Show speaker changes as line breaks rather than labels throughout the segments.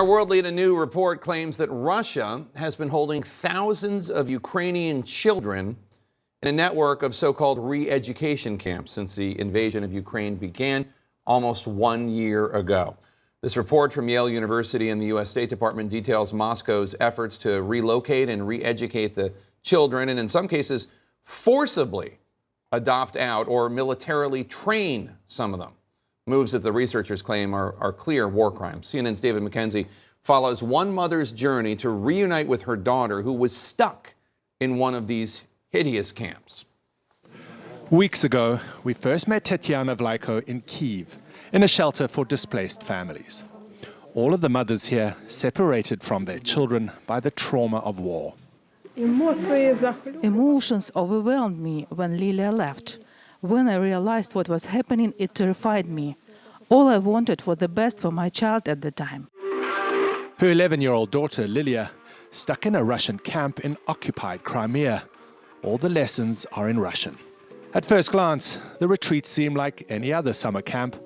our world lead, a new report claims that Russia has been holding thousands of Ukrainian children in a network of so-called re-education camps since the invasion of Ukraine began almost 1 year ago. This report from Yale University and the U.S. State Department details Moscow's efforts to relocate and re-educate the children, and in some cases forcibly adopt out or militarily train some of them. Moves that the researchers claim are clear war crimes. CNN's David McKenzie follows one mother's journey to reunite with her daughter who was stuck in one of these hideous camps.
Weeks ago, we first met Tetiana Vlaiko in Kyiv, in a shelter for displaced families. All of the mothers here separated from their children by the trauma of war.
Emotions overwhelmed me when Lilia left. When I realized what was happening, it terrified me. All I wanted was the best for my child at the time.
Her 11-year-old daughter, Lilia, stuck in a Russian camp in occupied Crimea. All the lessons are in Russian. At first glance, the retreat seemed like any other summer camp.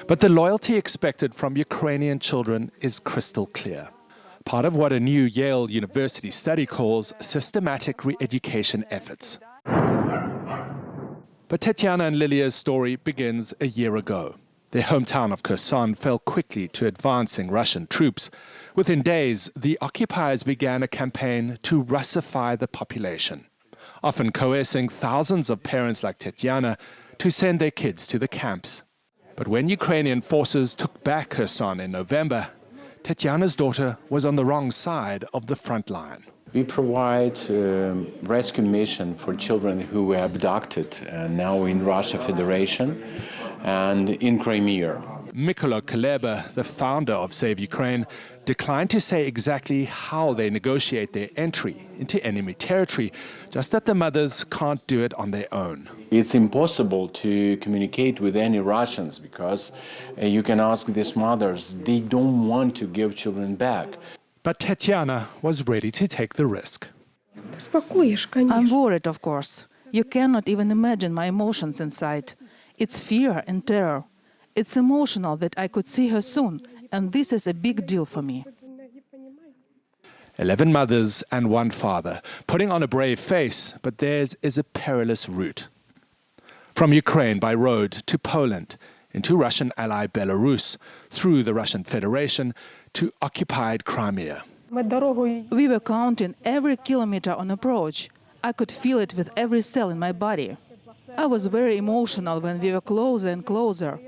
But the loyalty expected from Ukrainian children is crystal clear. Part of what a new Yale University study calls systematic re-education efforts. But Tetiana and Lilia's story begins a year ago. Their hometown of Kherson fell quickly to advancing Russian troops. Within days, the occupiers began a campaign to Russify the population, often coercing thousands of parents like Tetiana to send their kids to the camps. But when Ukrainian forces took back Kherson in November, Tetiana's daughter was on the wrong side of the front line.
We provide rescue mission for children who were abducted now in Russia Federation and in Crimea.
Mykola Kuleba, the founder of Save Ukraine, declined to say exactly how they negotiate their entry into enemy territory, just that the mothers can't do it on their own.
It's impossible to communicate with any Russians because you can ask these mothers, they don't want to give children back.
But Tetiana was ready to take the risk.
I'm worried, of course. You cannot even imagine my emotions inside. It's fear and terror. It's emotional that I could see her soon, and this is a big deal for me.
11 mothers and one father, putting on a brave face, but theirs is a perilous route. From Ukraine by road to Poland, into Russian ally Belarus, through the Russian Federation to occupied Crimea.
We were counting every kilometer on approach. I could feel it with every cell in my body. I was very emotional when we were closer and closer.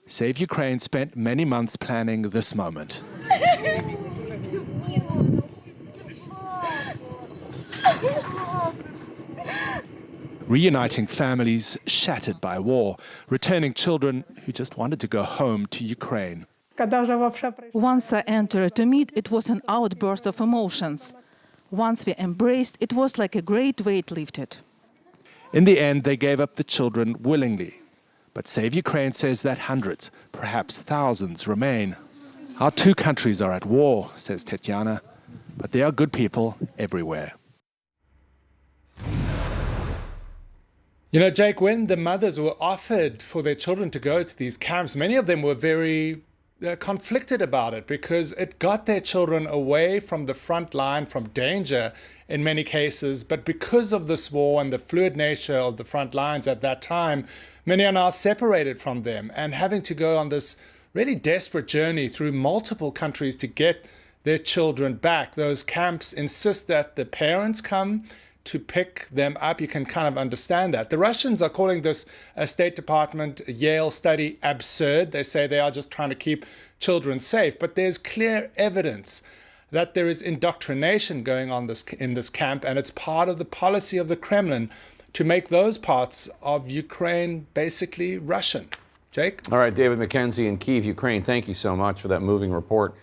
Save Ukraine spent many months planning this moment. Reuniting families shattered by war, returning children who just wanted to go home to Ukraine.
Once I entered to meet, it was an outburst of emotions. Once we embraced, it was like a great weight lifted.
In the end, they gave up the children willingly. But Save Ukraine says that hundreds, perhaps thousands, remain. Our two countries are at war, says Tetiana, but there are good people everywhere. You know, Jake, when the mothers were offered for their children to go to these camps, many of them were very conflicted about it because it got their children away from the front line, from danger in many cases. But because of this war and the fluid nature of the front lines at that time, many are now separated from them and having to go on this really desperate journey through multiple countries to get their children back. Those camps insist that the parents come to pick them up. You can kind of understand that. The Russians are calling this a State Department Yale study absurd. They say they are just trying to keep children safe. But there's clear evidence that there is indoctrination going on in this camp, and it's part of the policy of the Kremlin to make those parts of Ukraine basically Russian. Jake?
All right, David McKenzie in Kyiv, Ukraine, thank you so much for that moving report.